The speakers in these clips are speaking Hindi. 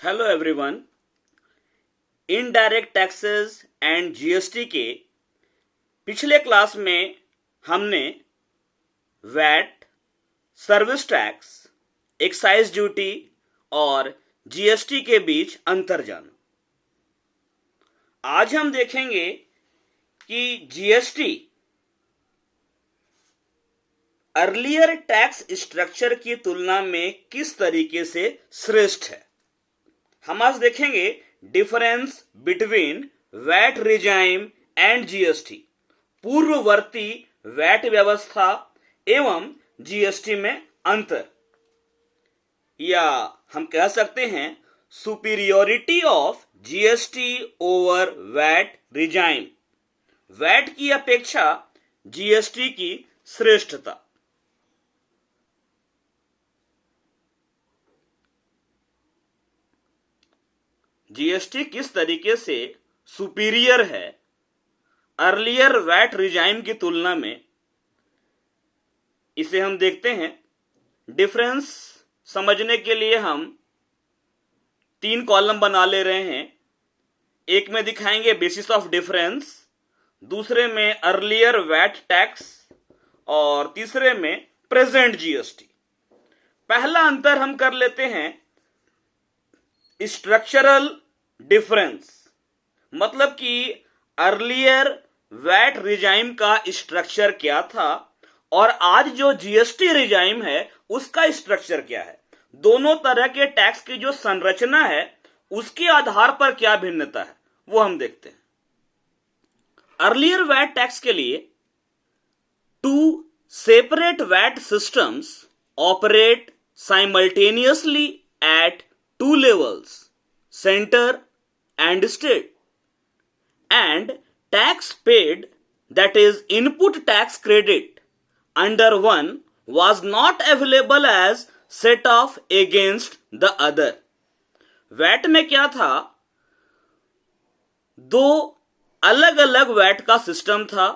Hello everyone. Indirect taxes and GST के पिछले क्लास में हमने VAT, service tax, excise duty और जीएसटी के बीच अंतर जाना। आज हम देखेंगे कि जीएसटी अर्लियर टैक्स स्ट्रक्चर की तुलना में किस तरीके से श्रेष्ठ है। हम आज देखेंगे difference between VAT regime and GST, पूर्ववर्ती वैट व्यवस्था एवं जीएसटी में अंतर, या हम कह सकते हैं superiority of GST over VAT regime, VAT की अपेक्षा जीएसटी की श्रेष्ठता। जीएसटी किस तरीके से सुपीरियर है अर्लियर वैट रिजाइम की तुलना में, इसे हम देखते हैं। डिफरेंस समझने के लिए हम 3 कॉलम बना ले रहे हैं। एक में दिखाएंगे बेसिस ऑफ डिफरेंस, दूसरे में अर्लियर वैट टैक्स और तीसरे में प्रेजेंट जीएसटी। पहला अंतर हम कर लेते हैं स्ट्रक्चरल डिफरेंस, मतलब कि अर्लियर वैट रिजाइम का स्ट्रक्चर क्या था और आज जो जीएसटी रिजाइम है उसका स्ट्रक्चर क्या है। दोनों तरह के टैक्स की जो संरचना है उसके आधार पर क्या भिन्नता है वो हम देखते हैं। अर्लियर वैट टैक्स के लिए 2 separate VAT systems operate simultaneously at 2 levels, center and state, and tax paid, that is input tax credit under one was not available as set off against the other. VAT में क्या था, 2 अलग अलग वैट का सिस्टम था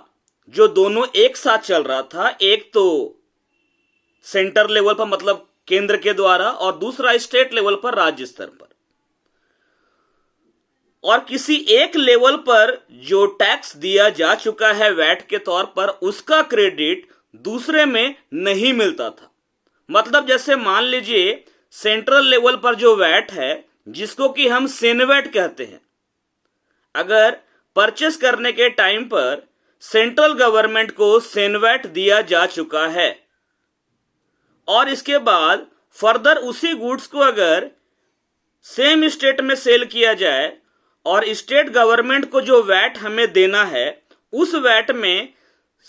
जो दोनों एक साथ चल रहा था। एक तो सेंटर लेवल पर मतलब केंद्र के द्वारा और दूसरा स्टेट लेवल पर राज्य स्तर पर, और किसी एक लेवल पर जो टैक्स दिया जा चुका है वैट के तौर पर उसका क्रेडिट दूसरे में नहीं मिलता था। मतलब जैसे मान लीजिए सेंट्रल लेवल पर जो वैट है जिसको कि हम सेनवैट कहते हैं, अगर परचेस करने के टाइम पर सेंट्रल गवर्नमेंट को सेनवैट दिया जा चुका है और इसके बाद फर्दर उसी गुड्स को अगर सेम स्टेट में सेल किया जाए और स्टेट गवर्नमेंट को जो वैट हमें देना है उस वैट में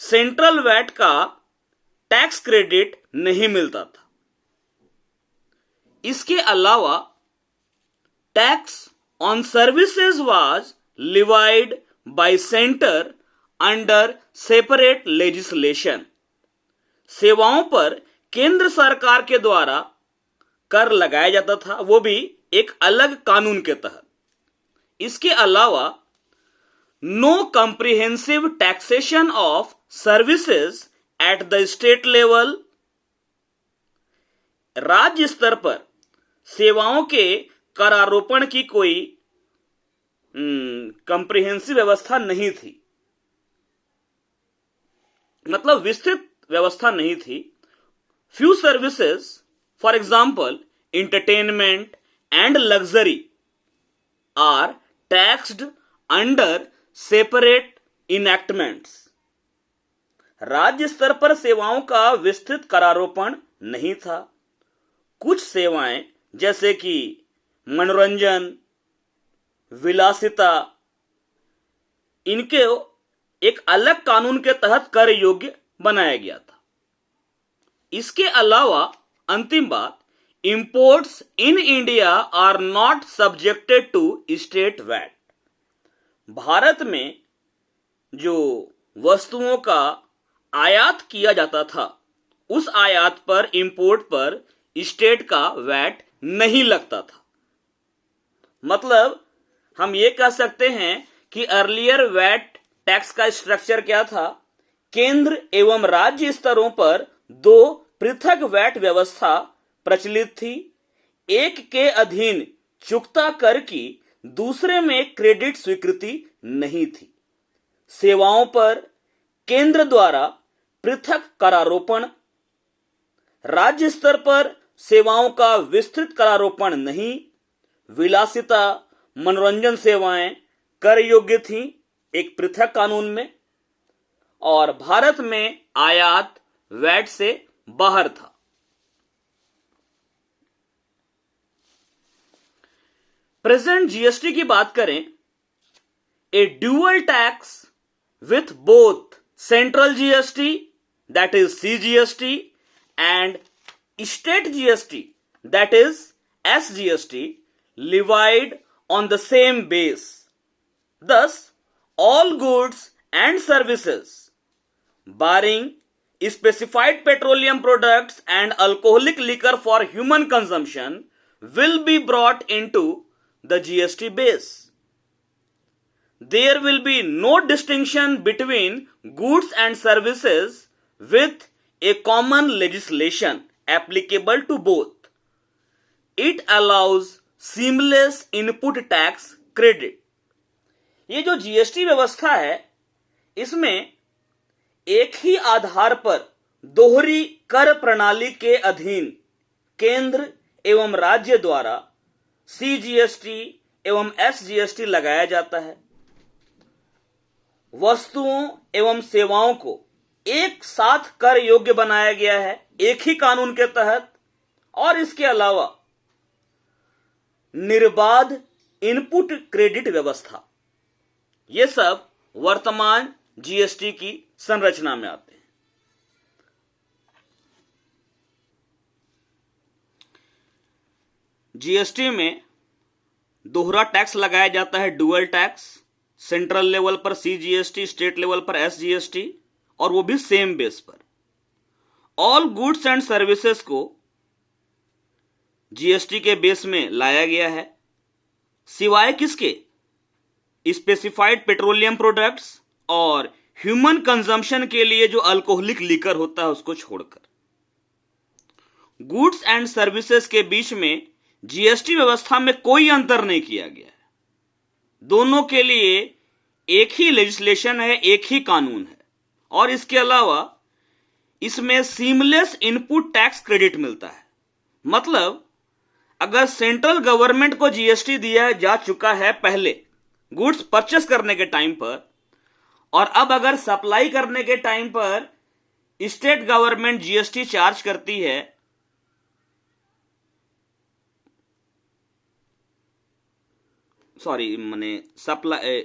सेंट्रल वैट का टैक्स क्रेडिट नहीं मिलता था। इसके अलावा tax on services was levied by centre under separate legislation. सेवाओं पर केंद्र सरकार के द्वारा कर लगाया जाता था, वो भी एक अलग कानून के तहत। इसके अलावा no comprehensive taxation of services at the state level, राज्य स्तर पर सेवाओं के करारोपण की कोई कॉम्प्रिहेंसिव व्यवस्था नहीं थी, मतलब विस्तृत व्यवस्था नहीं थी। Few services, for example, entertainment and luxury, are taxed under separate enactments. राज्य स्तर पर सेवाओं का विस्तृत करारोपण नहीं था। कुछ सेवाएं जैसे कि मनोरंजन, विलासिता, इनके एक अलग कानून के तहत कर योग्य बनाया गया था। इसके अलावा अंतिम बात, imports in India are not subjected to state VAT. Bharat में जो वस्तुओं का आयात किया जाता था उस आयात पर, इंपोर्ट पर स्टेट का वैट नहीं लगता था। मतलब हम ये कह सकते हैं कि अर्लियर वैट टैक्स का स्ट्रक्चर क्या था, केंद्र एवं राज्य स्तरों पर 2 पृथक वैट व्यवस्था प्रचलित थी। एक के अधीन चुकता कर की दूसरे में क्रेडिट स्वीकृति नहीं थी। सेवाओं पर केंद्र द्वारा पृथक करारोपण, राज्य स्तर पर सेवाओं का विस्तृत करारोपण नहीं, विलासिता, मनोरंजन सेवाएं कर योग्य थीं एक पृथक कानून में, और भारत में आयात वैट से बाहर था। प्रेजेंट जीएसटी की बात करें, a dual tax with both central GST, that is CGST, and state GST, that is SGST, levied on the same base. Thus, all goods and services, barring specified petroleum products and alcoholic liquor for human consumption, will be brought into the GST base. There will be no distinction between goods and services with a common legislation applicable to both. It allows seamless input tax credit. ये जो जीएसटी व्यवस्था है, इसमें एक ही आधार पर दोहरी कर प्रणाली के अधीन केंद्र एवं राज्य द्वारा सीजीएसटी एवं एसजीएसटी लगाया जाता है। वस्तुओं एवं सेवाओं को एक साथ कर योग्य बनाया गया है एक ही कानून के तहत, और इसके अलावा निर्बाध इनपुट क्रेडिट व्यवस्था, ये सब वर्तमान जीएसटी की संरचना में आते हैं। जीएसटी में दोहरा टैक्स लगाया जाता है, डुअल टैक्स, सेंट्रल लेवल पर सीजीएसटी, स्टेट लेवल पर एसजीएसटी, और वो भी सेम बेस पर। ऑल गुड्स एंड सर्विसेज को जीएसटी के बेस में लाया गया है, सिवाय किसके? स्पेसिफाइड पेट्रोलियम प्रोडक्ट्स और ह्यूमन कंजम्पशन के लिए जो अल्कोहलिक लिकर होता है उसको छोड़कर। गुड्स एंड सर्विसेज के बीच में जीएसटी व्यवस्था में कोई अंतर नहीं किया गया है। दोनों के लिए एक ही लेजिस्लेशन है, एक ही कानून है, और इसके अलावा इसमें सीमलेस इनपुट टैक्स क्रेडिट मिलता है। मतलब अगर सेंट्रल गवर्नमेंट को जीएसटी दिया जा चुका है पहले गुड्स परचेस करने के टाइम पर, और अब अगर सप्लाई करने के टाइम पर स्टेट गवर्नमेंट जीएसटी चार्ज करती है, सॉरी मैंने सप्लाई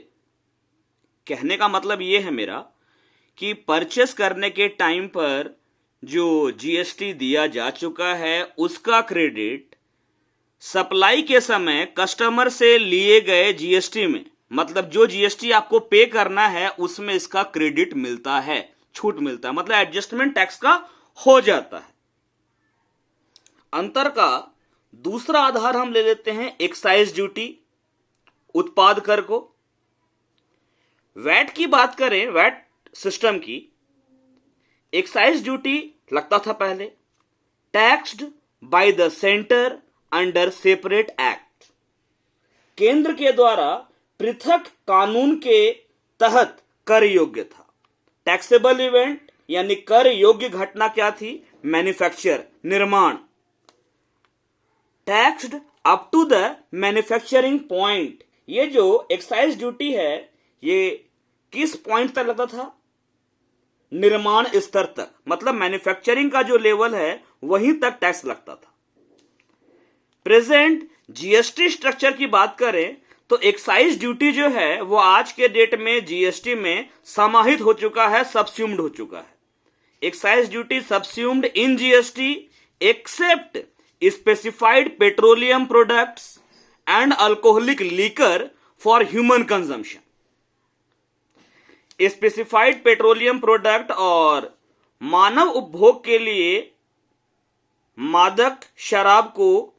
कहने का मतलब ये है मेरा कि परचेस करने के टाइम पर जो जीएसटी दिया जा चुका है उसका क्रेडिट सप्लाई के समय कस्टमर से लिए गए जीएसटी में, मतलब जो जीएसटी आपको पे करना है उसमें इसका क्रेडिट मिलता है, छूट मिलता है, मतलब एडजस्टमेंट टैक्स का हो जाता है। अंतर का दूसरा आधार हम ले लेते हैं एक्साइज ड्यूटी, उत्पाद कर को। वैट की बात करें, वैट सिस्टम की, एक्साइज ड्यूटी लगता था पहले, taxed bye the centre under separate act, केंद्र के द्वारा पृथक कानून के तहत कर योग्य था। टैक्सेबल इवेंट यानी कर योग्य घटना क्या थी? मैन्युफैक्चर, निर्माण। Taxed up to the manufacturing point, ये जो एक्साइज ड्यूटी है ये किस पॉइंट तक लगता था? निर्माण स्तर तक, मतलब मैन्युफैक्चरिंग का जो लेवल है वहीं तक टैक्स लगता था। प्रेजेंट जीएसटी स्ट्रक्चर की बात करें तो एक्साइज ड्यूटी जो है वो आज के डेट में जीएसटी में समाहित हो चुका है, सबस्यूम्ड हो चुका है। Excise duty subsumed in GST except specified petroleum products and alcoholic liquor for human consumption. Specified petroleum product और मानव उपभोग के लिए मादक शराब को,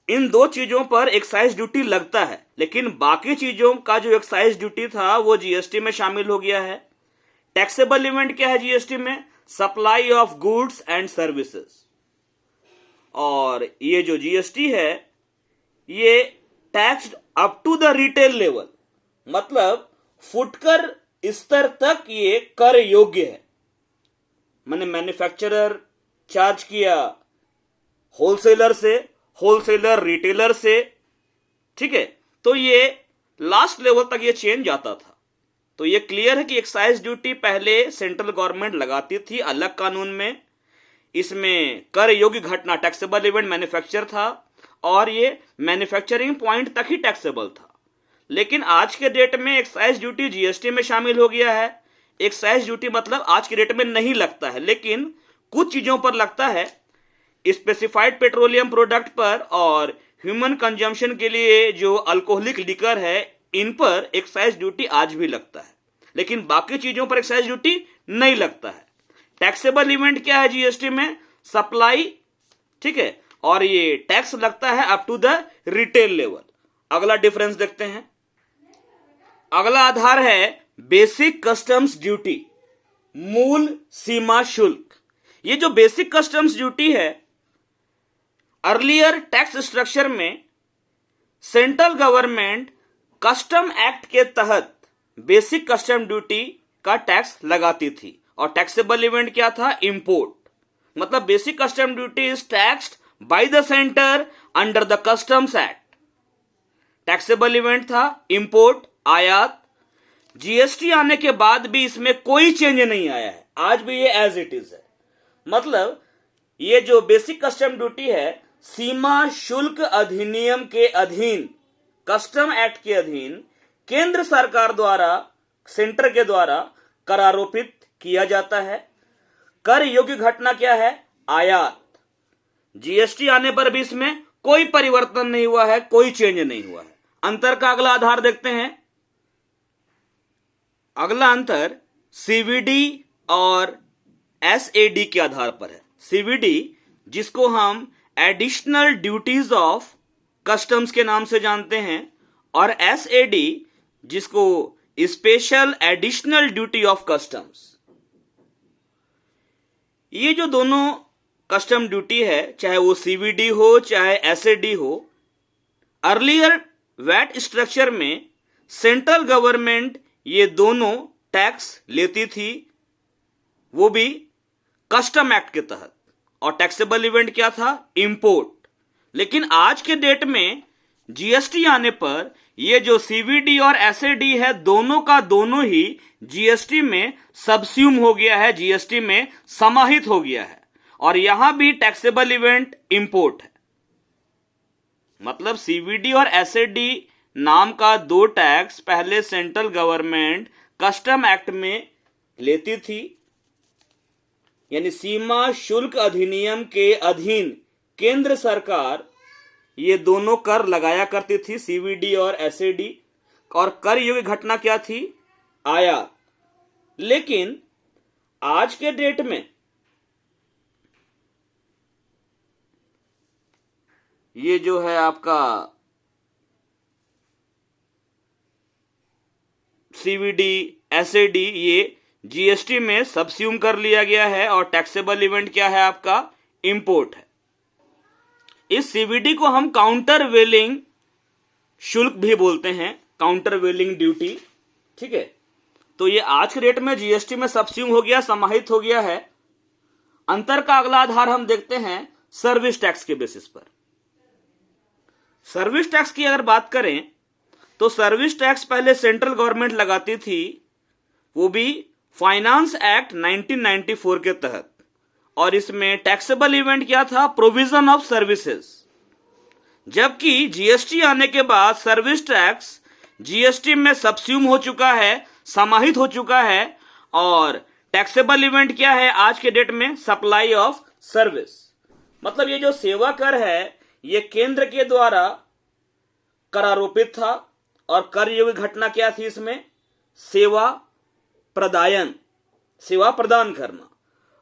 इन दो चीजों पर एक्साइज ड्यूटी लगता है, लेकिन बाकी चीजों का जो एक्साइज ड्यूटी था वो जीएसटी में शामिल हो गया है। टैक्सेबल इवेंट क्या है जीएसटी में? Supply of goods and services. और ये जो जीएसटी है ये taxed up to the retail level, मतलब फुटकर स्तर तक ये कर योग्य है। मैंने मैन्युफैक्चरर चार्ज किया होलसेलर से, होलसेलर रिटेलर से, ठीक है, तो ये लास्ट लेवल तक ये चेन जाता था। तो ये क्लियर है कि एक्साइज ड्यूटी पहले सेंट्रल गवर्नमेंट लगाती थी अलग कानून में, इसमें कर योग्य घटना टैक्सेबल इवेंट मैन्युफैक्चर था और ये मैन्युफैक्चरिंग पॉइंट तक ही टैक्सेबल था। लेकिन आज के डेट में एक्साइज ड्यूटी जीएसटी में शामिल हो गया है। एक्साइज ड्यूटी मतलब आज के डेट में नहीं लगता है, लेकिन कुछ चीजों पर लगता है, स्पेसिफाइड पेट्रोलियम प्रोडक्ट पर और ह्यूमन कंजम्पशन के लिए जो अल्कोहलिक लिकर है इन पर एक्साइज ड्यूटी आज भी लगता है, लेकिन बाकी चीजों पर एक्साइज ड्यूटी नहीं लगता है। टैक्सेबल इवेंट क्या है जीएसटी में? सप्लाई, ठीक है, और ये टैक्स लगता है up to the retail level. अगला डिफरेंस देखते हैं। अगला आधार है बेसिक कस्टम्स ड्यूटी, मूल सीमा शुल्क। ये जो बेसिक कस्टम्स ड्यूटी है, अर्लियर टैक्स स्ट्रक्चर में सेंट्रल गवर्नमेंट कस्टम एक्ट के तहत बेसिक कस्टम ड्यूटी का टैक्स लगाती थी और टैक्सेबल इवेंट क्या था? इंपोर्ट। मतलब basic custom duty is taxed bye the centre under the customs act. Taxable event था इंपोर्ट, आयात। जीएसटी आने के बाद भी इसमें कोई चेंज नहीं आया है, आज भी ये एज इट इज है। मतलब ये जो बेसिक कस्टम ड्यूटी है सीमा शुल्क अधिनियम के अधीन, कस्टम एक्ट के अधीन केंद्र सरकार द्वारा, सेंटर के द्वारा करारोपित किया जाता है। कर योग्य घटना क्या है? आयात। जीएसटी आने पर भी इसमें कोई परिवर्तन नहीं हुआ है, कोई चेंज नहीं हुआ है। अंतर का अगला आधार देखते हैं। अगला अंतर सीवीडी और एसएडी के आधार पर है। सीवीडी जिसको हम एडिशनल ड्यूटीज ऑफ कस्टम्स के नाम से जानते हैं और एसएडी जिसको special additional duty of customs. ये जो दोनों कस्टम ड्यूटी है, चाहे वो सीवीडी हो चाहे एसएडी हो, अर्लियर वैट स्ट्रक्चर में सेंट्रल गवर्नमेंट ये दोनों टैक्स लेती थी, वो भी कस्टम एक्ट के तहत, और टैक्सेबल इवेंट क्या था? इंपोर्ट। लेकिन आज के डेट में जीएसटी आने पर ये जो सीवीडी और एसएडी है दोनों का दोनों ही जीएसटी में सबस्यूम हो गया है, जीएसटी में समाहित हो गया है, और यहां भी टैक्सेबल इवेंट इंपोर्ट है। मतलब सीवीडी और एसएडी नाम का दो टैक्स पहले सेंट्रल गवर्नमेंट कस्टम एक्ट में लेती थी, यानी सीमा शुल्क अधिनियम के अधीन केंद्र सरकार ये दोनों कर लगाया करती थी, सीवीडी और एसएडी, और कर योग्य घटना क्या थी? आयात। लेकिन आज के डेट में ये जो है आपका सीवीडी, एसएडी, ये जीएसटी में सबस्यूम कर लिया गया है और टैक्सेबल इवेंट क्या है आपका? इंपोर्ट है। इस सीवीडी को हम काउंटर वेलिंग शुल्क भी बोलते हैं, काउंटर वेलिंग ड्यूटी, ठीक है। तो ये आज के डेट में जीएसटी में सबस्यूम हो गया, समाहित हो गया है। अंतर का अगला आधार हम देखते हैं सर्विस टैक्स के बेसिस पर। सर्विस टैक्स की अगर बात करें तो सर्विस टैक्स पहले सेंट्रल गवर्नमेंट लगाती थी, वो भी फाइनेंस एक्ट 1994 के तहत, और इसमें टैक्सेबल इवेंट क्या था? Provision of services. जबकि जीएसटी आने के बाद सर्विस टैक्स जीएसटी में सबस्यूम हो चुका है, समाहित हो चुका है, और टैक्सेबल इवेंट क्या है आज के डेट में? Supply of service. मतलब ये जो सेवा कर है ये केंद्र के द्वारा करारोपित था, और कर योग्य घटना क्या थी इसमें? सेवा प्रदायन, सेवा प्रदान करना,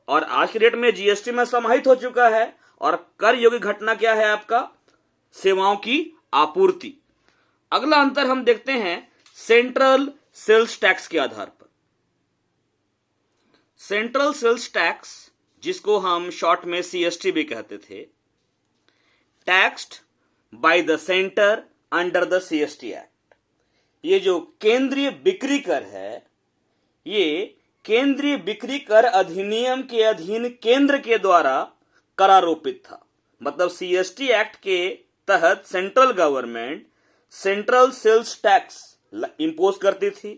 और आज के डेट में जीएसटी में समाहित हो चुका है, और कर योग्य घटना क्या है आपका? सेवाओं की आपूर्ति। अगला अंतर हम देखते हैं सेंट्रल सेल्स टैक्स के आधार पर। सेंट्रल सेल्स टैक्स जिसको हम शॉर्ट में सीएसटी भी कहते थे, taxed bye the centre under the CST act. ये जो केंद्रीय बिक्री कर है, ये केंद्रीय बिक्री कर अधिनियम के अधीन केंद्र के द्वारा करारोपित था। मतलब सीएसटी एक्ट के तहत central government central sales tax impose करती थी,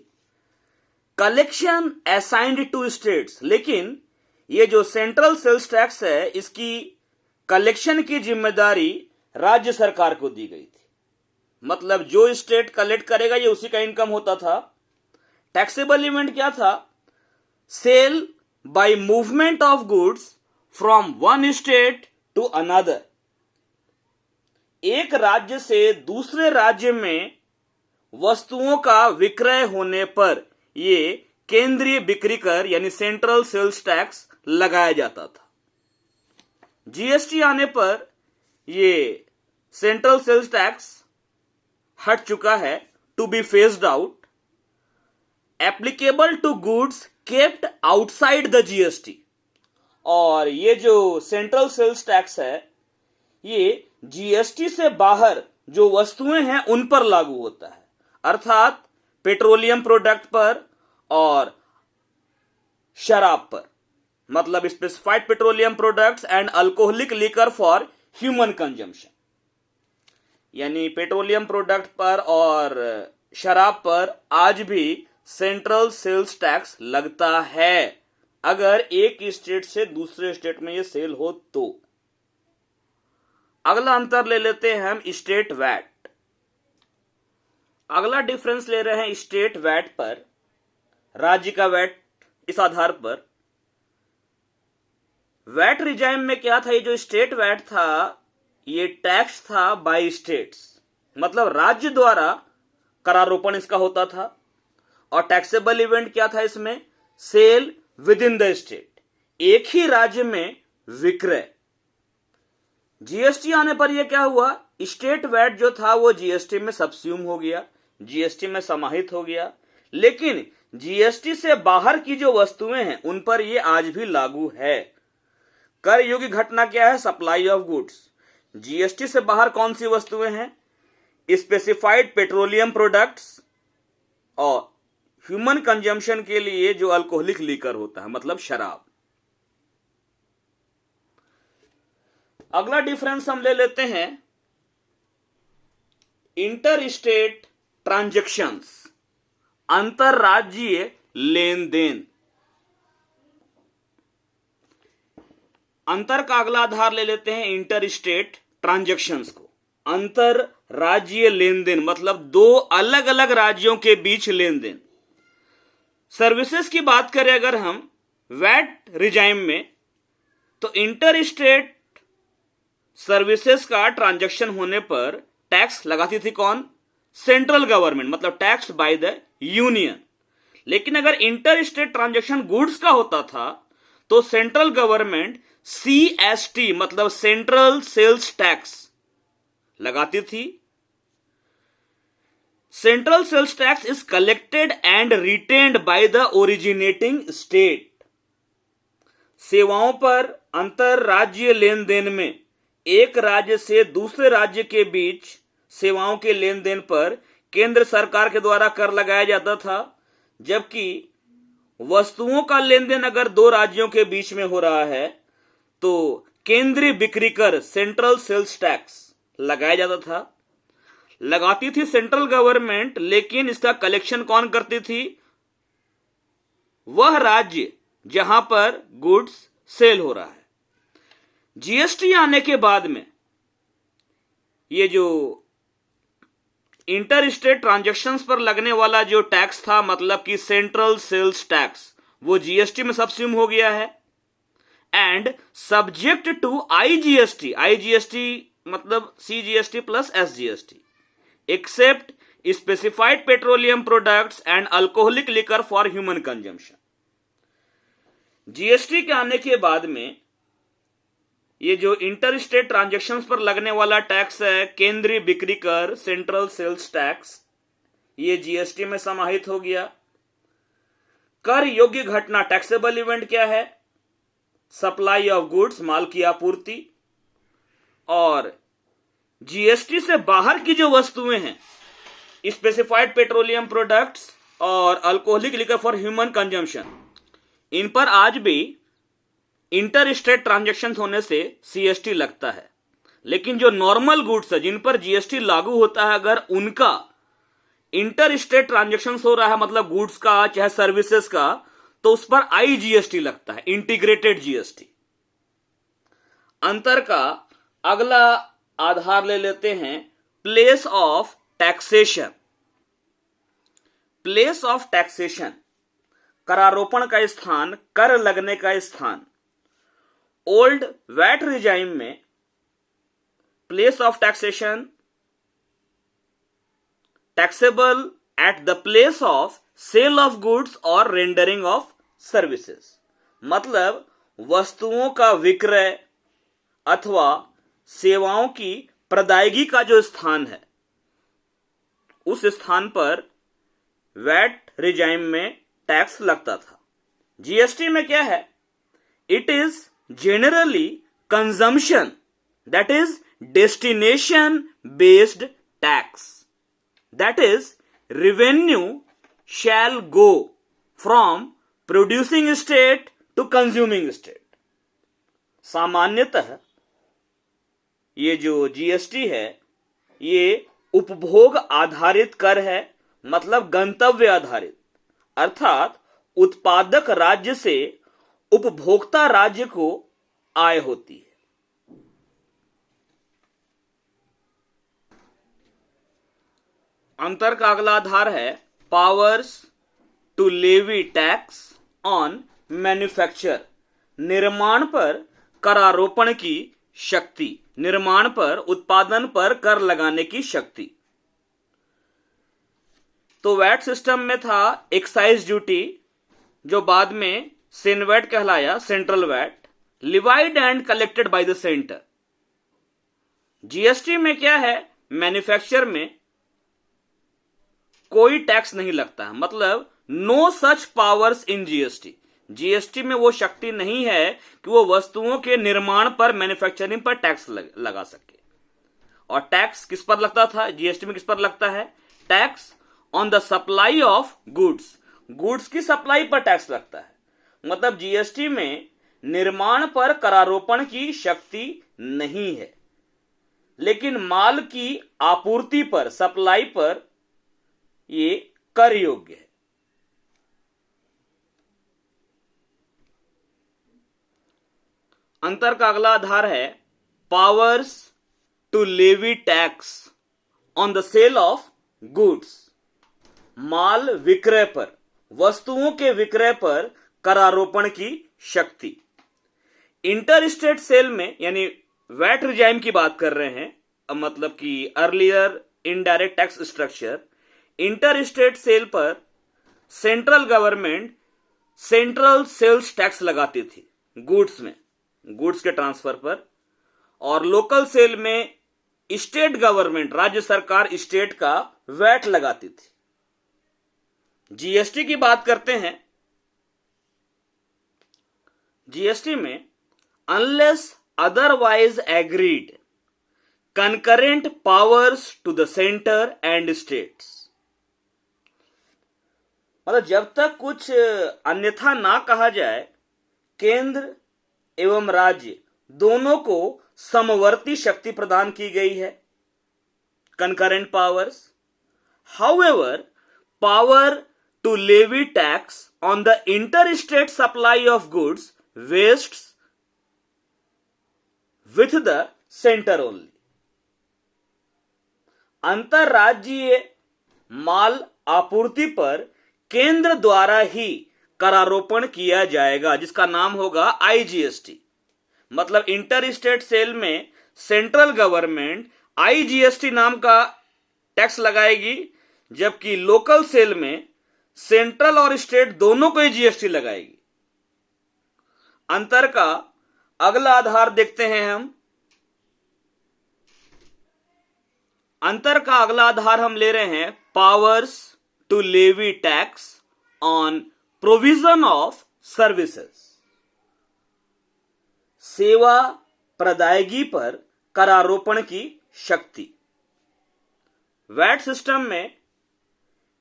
कलेक्शन असाइंड टू स्टेट्स। लेकिन ये जो सेंट्रल सेल्स टैक्स है, इसकी कलेक्शन की जिम्मेदारी राज्य सरकार को दी गई थी। मतलब जो स्टेट कलेक्ट करेगा ये उसी का इनकम होता था। टैक्सेबल इवेंट क्या था? Sale by movement of goods from one state to another. एक राज्य से दूसरे राज्य में वस्तुओं का विक्रय होने पर ये केंद्रीय बिक्री कर यानी सेंट्रल सेल्स टैक्स लगाया जाता था। जीएसटी आने पर ये सेंट्रल सेल्स टैक्स हट चुका है, to be phased out, applicable to goods kept outside the GST. और ये जो सेंट्रल सेल्स टैक्स है, ये जीएसटी से बाहर जो वस्तुएं हैं उन पर लागू होता है, अर्थात पेट्रोलियम प्रोडक्ट पर और शराब पर। मतलब specified petroleum products and alcoholic liquor for human consumption. यानी पेट्रोलियम प्रोडक्ट पर और शराब पर आज भी सेंट्रल सेल्स टैक्स लगता है, अगर एक स्टेट से दूसरे स्टेट में ये सेल हो तो। अगला अंतर ले लेते हैं हम स्टेट वैट। अगला डिफरेंस ले रहे हैं स्टेट वैट पर, राज्य का वैट। इस आधार पर वैट रिजाइम में क्या था? ये जो स्टेट वैट था, ये टैक्स था बाय स्टेट्स। मतलब राज्य द्वारा करारोपण इसका होता था। और टैक्सेबल इवेंट क्या था इसमें? Sale within the state, एक ही राज्य में विक्रय। जीएसटी आने पर यह क्या हुआ? स्टेट वैट जो था वो जीएसटी में सबस्यूम हो गया, जीएसटी में समाहित हो गया। लेकिन जीएसटी से बाहर की जो वस्तुएं हैं उन पर यह आज भी लागू है। कर योग्य घटना क्या है? Supply of goods. जीएसटी से बाहर कौन सी वस्तुएं हैं? स्पेसिफाइड पेट्रोलियम प्रोडक्ट्स और ह्यूमन कंजम्पशन के लिए जो अल्कोहलिक लीकर होता है, मतलब शराब। अगला डिफरेंस हम ले लेते हैं इंटर स्टेट ट्रांजैक्शंस, अंतरराज्यीय लेन देन। अंतर का अगला आधार ले लेते हैं इंटर स्टेट ट्रांजैक्शंस को। अंतर राज्यीय लेन देन मतलब दो अलग अलग राज्यों के बीच लेन देन। सर्विसेज की बात करें अगर हम वैट रिजाइम में, तो इंटर स्टेट सर्विसेज का ट्रांजैक्शन होने पर टैक्स लगाती थी कौन? सेंट्रल गवर्नमेंट, मतलब टैक्स बाय द यूनियन। लेकिन अगर इंटर स्टेट ट्रांजैक्शन गुड्स का होता था तो सेंट्रल गवर्नमेंट सीएसटी मतलब सेंट्रल सेल्स टैक्स लगाती थी। Central sales tax is collected and retained by the originating state. सेवाओं पर अंतरराज्यीय लेन देन में एक राज्य से दूसरे राज्य के बीच सेवाओं के लेन देन पर केंद्र सरकार के द्वारा कर लगाया जाता था, जबकि वस्तुओं का लेन देन अगर दो राज्यों के बीच में हो रहा है तो केंद्रीय बिक्री कर सेंट्रल सेल्स टैक्स लगाया जाता था। लगाती थी सेंट्रल गवर्नमेंट, लेकिन इसका कलेक्शन कौन करती थी? वह राज्य जहां पर गुड्स सेल हो रहा है। जीएसटी आने के बाद में ये जो इंटर स्टेट ट्रांजैक्शंस पर लगने वाला जो टैक्स था, मतलब कि सेंट्रल सेल्स टैक्स, वो जीएसटी में सबस्यूम हो गया है and subject to IGST. IGST मतलब CGST plus SGST, except specified petroleum products and alcoholic liquor for human consumption. GST के आने के बाद में ये जो इंटर स्टेट ट्रांजैक्शंस पर लगने वाला टैक्स है, केंद्रीय बिक्री कर सेंट्रल सेल्स टैक्स, ये जीएसटी में समाहित हो गया। कर योग्य घटना टैक्सेबल इवेंट क्या है? सप्लाई ऑफ गुड्स, माल की आपूर्ति, और जीएसटी से बाहर की जो वस्तुएं हैं, स्पेसिफाइड पेट्रोलियम प्रोडक्ट्स और alcoholic liquor for human consumption, इन पर आज भी इंटर स्टेट ट्रांजैक्शन होने से सीएसटी लगता है। लेकिन जो नॉर्मल गुड्स है जिन पर जीएसटी लागू होता है, अगर उनका इंटर स्टेट ट्रांजैक्शन हो रहा है, मतलब गुड्स का चाहे सर्विसेज का, तो उस पर आईजीएसटी लगता है, इंटीग्रेटेड जीएसटी। अंतर का अगला आधार ले लेते हैं place of taxation. Place of taxation, करारोपण का स्थान, कर लगने का स्थान। ओल्ड वैट रिजाइम में place of taxation taxable at the place of sale of goods और रेंडरिंग ऑफ सर्विसेज, मतलब वस्तुओं का विक्रय अथवा सेवाओं की प्रदायगी का जो स्थान है, उस स्थान पर वैट रिजाइम में टैक्स लगता था। जीएसटी में क्या है? It is generally consumption, that is destination based tax, that is revenue shall go from producing state to consuming state। सामान्यतः ये जो जीएसटी है ये उपभोग आधारित कर है, मतलब गंतव्य आधारित, अर्थात उत्पादक राज्य से उपभोक्ता राज्य को आय होती है। अंतर का अगला आधार है powers to levy tax on manufacture, निर्माण पर करारोपण की शक्ति, निर्माण पर, उत्पादन पर कर लगाने की शक्ति। तो वैट सिस्टम में था एक्साइज ड्यूटी, जो बाद में सेनवैट कहलाया, central VAT, levied and collected by the centre. GST में क्या है? मैन्युफैक्चर में कोई टैक्स नहीं लगता है, मतलब no such powers in GST. GST में वो शक्ति नहीं है कि वो वस्तुओं के निर्माण पर, मैन्युफैक्चरिंग पर टैक्स लगा सके। और टैक्स किस पर लगता था? जीएसटी में किस पर लगता है? Tax on the supply of goods, goods की सप्लाई पर टैक्स लगता है। मतलब जीएसटी में निर्माण पर करारोपण की शक्ति नहीं है, लेकिन माल की आपूर्ति पर, सप्लाई पर ये कर योग्य है। अंतर का अगला आधार है powers to levy tax on the sale of goods, माल विक्रय पर, वस्तुओं के विक्रय पर करारोपण की शक्ति। इंटर स्टेट सेल में, यानी वैट रिजाइम की बात कर रहे हैं, मतलब कि earlier indirect tax structure, inter state sale पर central government central sales tax लगाती थी गुड्स में, गुड्स के ट्रांसफर पर, और लोकल सेल में स्टेट गवर्नमेंट, राज्य सरकार, स्टेट का वैट लगाती थी। जीएसटी की बात करते हैं। जीएसटी में unless otherwise agreed concurrent powers to the centre and states, मतलब जब तक कुछ अन्यथा ना कहा जाए, केंद्र एवं राज्य दोनों को समवर्ती शक्ति प्रदान की गई है, concurrent powers. However power to levy tax on the inter state supply of goods vests with the centre only, अंतरराज्यीय माल आपूर्ति पर केंद्र द्वारा ही करारोपण किया जाएगा, जिसका नाम होगा आईजीएसटी। मतलब इंटर स्टेट सेल में सेंट्रल गवर्नमेंट आईजीएसटी नाम का टैक्स लगाएगी, जबकि लोकल सेल में सेंट्रल और स्टेट दोनों को ही जीएसटी लगाएगी। अंतर का अगला आधार देखते हैं हम। अंतर का अगला आधार हम ले रहे हैं powers to levy tax on provision of services, सेवा प्रदायगी पर करारोपण की शक्ति। वैट सिस्टम में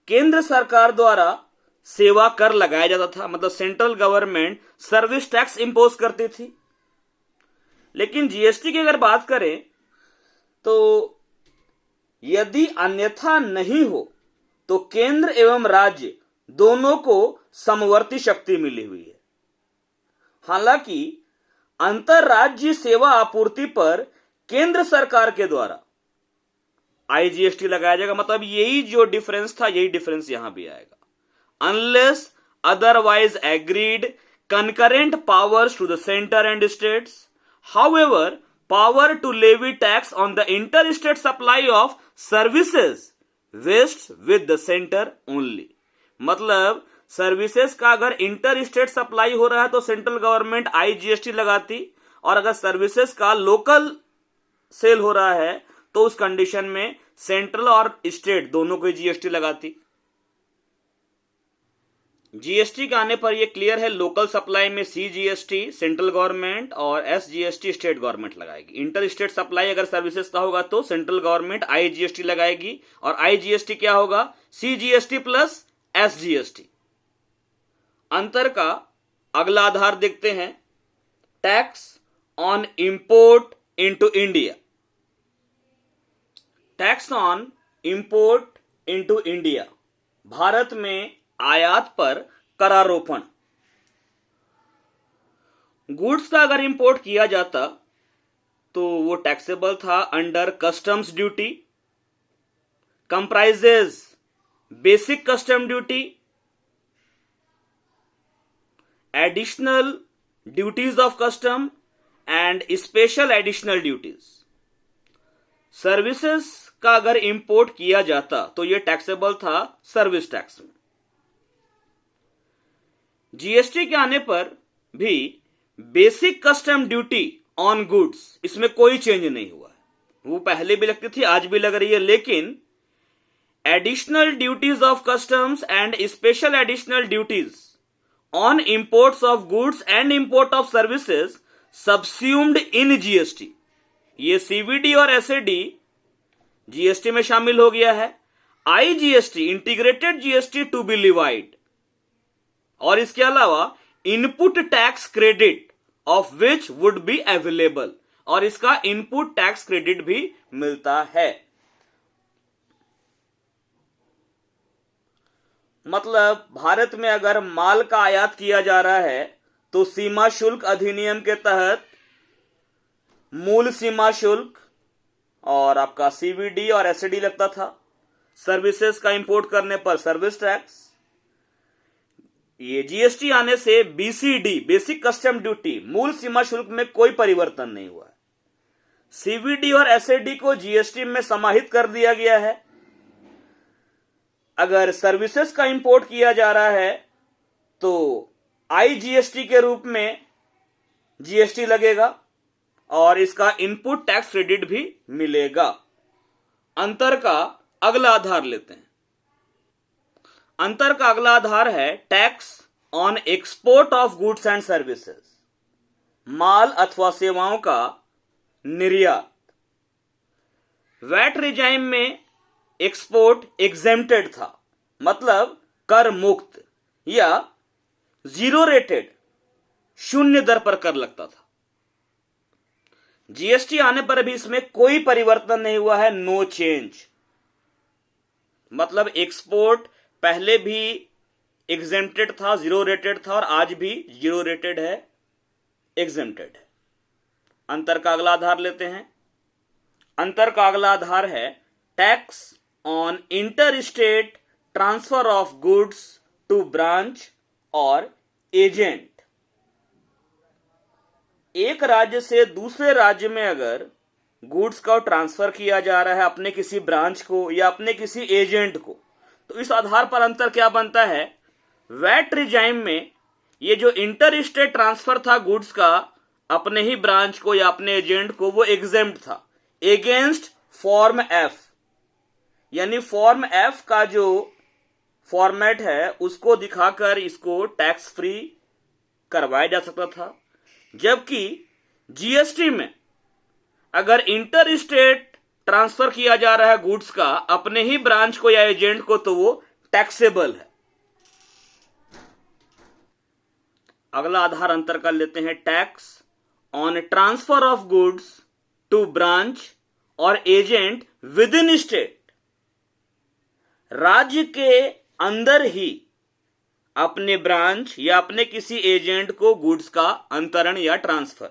केंद्र सरकार द्वारा सेवा कर लगाया जाता था, मतलब central government service tax impose करती थी। लेकिन जीएसटी की अगर बात करें तो यदि अन्यथा नहीं हो तो केंद्र एवं राज्य दोनों को समवर्ती शक्ति मिली हुई है। हालांकि अंतरराज्यीय सेवा आपूर्ति पर केंद्र सरकार के द्वारा आईजीएसटी लगाया जाएगा, मतलब यही जो डिफरेंस था यही डिफरेंस यहां भी आएगा। Unless otherwise agreed concurrent powers to the center and states. However, power to levy tax on the interstate supply of services vests with the center only. मतलब सर्विसेज का अगर इंटर स्टेट सप्लाई हो रहा है तो सेंट्रल गवर्नमेंट आईजीएसटी लगाती, और अगर सर्विसेज का लोकल सेल हो रहा है तो उस कंडीशन में सेंट्रल और स्टेट दोनों को जीएसटी लगाती। जीएसटी के आने पर यह क्लियर है, लोकल सप्लाई में सीजीएसटी सेंट्रल गवर्नमेंट और एसजीएसटी स्टेट गवर्नमेंट लगाएगी। इंटर स्टेट सप्लाई अगर सर्विसेज का होगा तो सेंट्रल गवर्नमेंट आईजीएसटी लगाएगी, और आईजीएसटी क्या होगा, सीजीएसटी प्लस एसजीएसटी। अंतर का अगला आधार देखते हैं, tax on import into India. Tax on import into India, Bharat में आयात पर करारोपण। गुड्स का अगर इंपोर्ट किया जाता तो वो टैक्सेबल था under customs duty, comprises basic custom duty, additional duties of custom and special additional duties. Services का अगर इंपोर्ट किया जाता तो यह टैक्सेबल था सर्विस टैक्स में। जीएसटी के आने पर भी basic custom duty on goods, इसमें कोई चेंज नहीं हुआ है, वो पहले भी लगती थी आज भी लग रही है, लेकिन additional duties of customs and special additional duties on imports of goods and import of services subsumed in GST. ये सीवीडी और एसएडी जीएसटी में शामिल हो गया है। IGST integrated GST to be levied, और इसके अलावा input tax credit of which would be available, और इसका इनपुट टैक्स क्रेडिट भी मिलता है। मतलब भारत में अगर माल का आयात किया जा रहा है तो सीमा शुल्क अधिनियम के तहत मूल सीमा शुल्क और आपका सीवीडी और एसडी लगता था। सर्विसेज का इंपोर्ट करने पर सर्विस टैक्स। ये जीएसटी आने से बीसीडी बेसिक कस्टम ड्यूटी मूल सीमा शुल्क में कोई परिवर्तन नहीं हुआ है। सीवीडी और एसएडी को जीएसटी में समाहित कर दिया गया है। अगर सर्विसेज का इंपोर्ट किया जा रहा है तो आईजीएसटी के रूप में जीएसटी लगेगा और इसका इनपुट टैक्स क्रेडिट भी मिलेगा। अंतर का अगला आधार लेते हैं। अंतर का अगला आधार है tax on export of goods and services, माल अथवा सेवाओं का निर्यात। वैट रिजाइम में एक्सपोर्ट एग्जेम्प्टेड था, मतलब कर मुक्त या जीरो रेटेड, शून्य दर पर कर लगता था। जीएसटी आने पर भी इसमें कोई परिवर्तन नहीं हुआ है, नो चेंज। मतलब एक्सपोर्ट पहले भी एग्जेम्प्टेड था, जीरो रेटेड था, और आज भी जीरो रेटेड है, एग्जेम्प्टेड है। अंतर का अगला आधार लेते हैं। अंतर का अगला आधार है tax on inter state transfer of goods to branch और एजेंट। एक राज्य से दूसरे राज्य में अगर गुड्स का ट्रांसफर किया जा रहा है अपने किसी ब्रांच को या अपने किसी एजेंट को, तो इस आधार पर अंतर क्या बनता है, वैट रिजाइम में ये जो इंटर स्टेट ट्रांसफर था गुड्स का अपने ही ब्रांच को या अपने एजेंट को, वो एग्जेम्प्ट था अगेंस्ट फॉर्म एफ। यानी फॉर्म एफ का जो फॉर्मेट है उसको दिखाकर इसको टैक्स फ्री करवाया जा सकता था। जबकि जीएसटी में अगर इंटर स्टेट ट्रांसफर किया जा रहा है गुड्स का अपने ही ब्रांच को या एजेंट को, तो वो टैक्सेबल है। अगला आधार अंतर कर लेते हैं, tax on transfer of goods to branch और एजेंट विद इन स्टेट। राज्य के अंदर ही अपने ब्रांच या अपने किसी एजेंट को गुड्स का अंतरण या ट्रांसफर।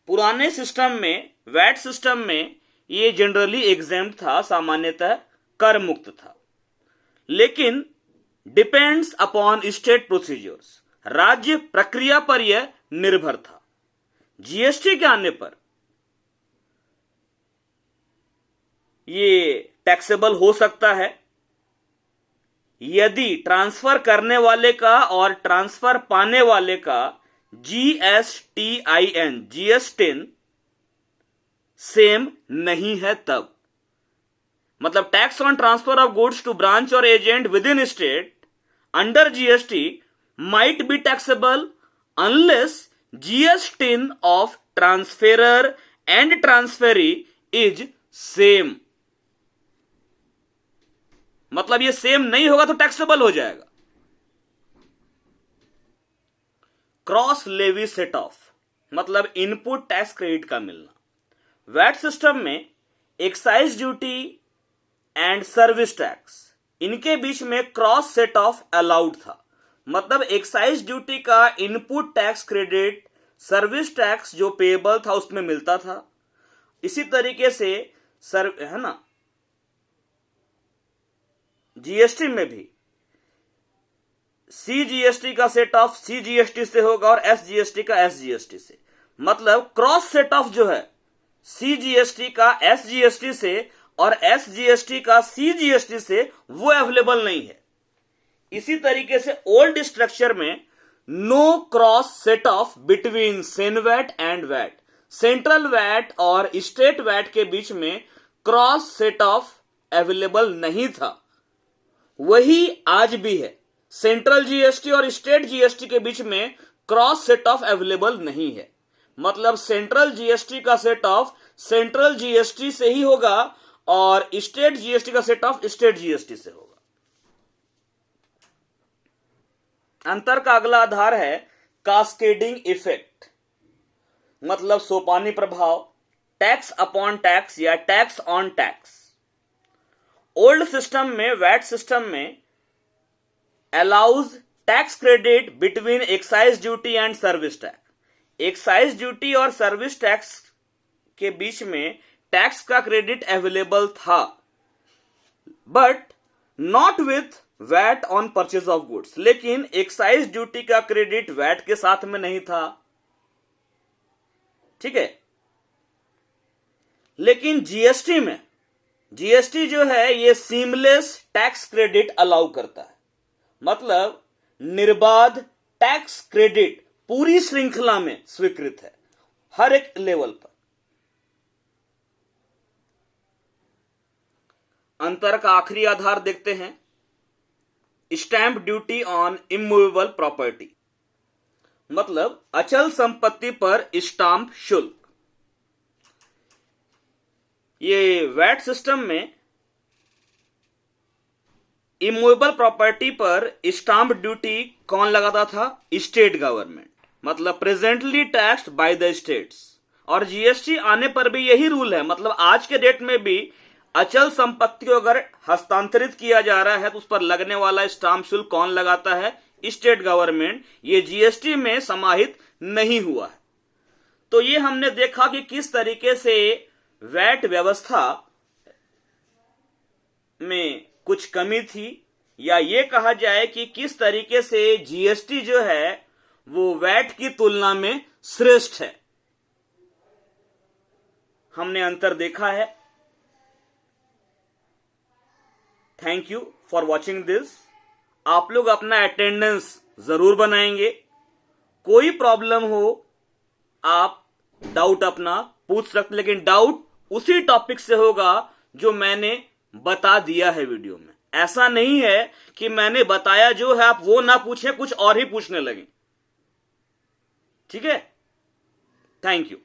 पुराने सिस्टम में, वैट सिस्टम में, ये जनरली एग्जेम्प्ट था, सामान्यतः कर मुक्त था, लेकिन डिपेंड्स अपॉन स्टेट प्रोसीजर्स, राज्य प्रक्रिया पर यह निर्भर था। जीएसटी के आने पर ये टैक्सेबल हो सकता है यदि ट्रांसफर करने वाले का और ट्रांसफर पाने वाले का जीएसटिन सेम नहीं है तब। मतलब tax on transfer of goods to branch और agent within state under GST might be taxable unless GSTin of transferor and transferee is same। मतलब ये सेम नहीं होगा तो टैक्सेबल हो जाएगा। क्रॉस लेवी सेट ऑफ मतलब इनपुट टैक्स क्रेडिट का मिलना। वैट सिस्टम में excise duty and service tax, इनके बीच में क्रॉस सेट ऑफ अलाउड था। मतलब एक्साइज ड्यूटी का input tax credit service tax जो पेएबल था उसमें मिलता था। इसी तरीके से है ना, जीएसटी में भी सीजीएसटी का सेट ऑफ सीजीएसटी से होगा और एसजीएसटी का एसजीएसटी से। मतलब क्रॉस सेट ऑफ जो है सीजीएसटी का एसजीएसटी से और एसजीएसटी का सीजीएसटी से वो अवेलेबल नहीं है। इसी तरीके से ओल्ड स्ट्रक्चर में no cross set off between CENVAT and VAT, central VAT और स्टेट वैट के बीच में क्रॉस सेट ऑफ अवेलेबल नहीं था। वही आज भी है, सेंट्रल जीएसटी और स्टेट जीएसटी के बीच में क्रॉस सेट ऑफ अवेलेबल नहीं है। मतलब सेंट्रल जीएसटी का सेट ऑफ सेंट्रल जीएसटी से ही होगा और स्टेट जीएसटी का सेट ऑफ स्टेट जीएसटी से होगा। अंतर का अगला आधार है कास्केडिंग इफेक्ट, मतलब सोपानी प्रभाव, टैक्स अपॉन टैक्स या tax on tax. Old system में, वैट सिस्टम में allows tax credit between excise duty and service tax. Excise duty और सर्विस टैक्स के बीच में टैक्स का क्रेडिट अवेलेबल था, but not with VAT on purchase of goods. लेकिन एक्साइज ड्यूटी का क्रेडिट वैट के साथ में नहीं था, ठीक है। लेकिन जीएसटी में, जीएसटी जो है ये सीमलेस टैक्स क्रेडिट अलाउ करता है। मतलब निर्बाध टैक्स क्रेडिट पूरी श्रृंखला में स्वीकृत है, हर एक लेवल पर। अंतर का आखिरी आधार देखते हैं, stamp duty on immovable property, मतलब अचल संपत्ति पर स्टाम्प शुल्क। ये वैट सिस्टम में इमूवेबल प्रॉपर्टी पर स्टाम्प ड्यूटी कौन लगाता था? स्टेट गवर्नमेंट, मतलब presently taxed by the states. और जीएसटी आने पर भी यही रूल है। मतलब आज के डेट में भी अचल संपत्ति को अगर हस्तांतरित किया जा रहा है तो उस पर लगने वाला स्टाम्प शुल्क कौन लगाता है? State government. ये जीएसटी में समाहित नहीं हुआ है। तो ये हमने देखा कि किस तरीके से वैट व्यवस्था में कुछ कमी थी, या ये कहा जाए कि किस तरीके से जीएसटी जो है वो वैट की तुलना में श्रेष्ठ है। हमने अंतर देखा है। Thank you for watching this. आप लोग अपना अटेंडेंस जरूर बनाएंगे। कोई प्रॉब्लम हो आप डाउट अपना पूछ सकते, लेकिन डाउट उसी टॉपिक से होगा जो मैंने बता दिया है वीडियो में। ऐसा नहीं है कि मैंने बताया जो है आप वो ना पूछें, कुछ और ही पूछने लगे। ठीक है, थैंक यू।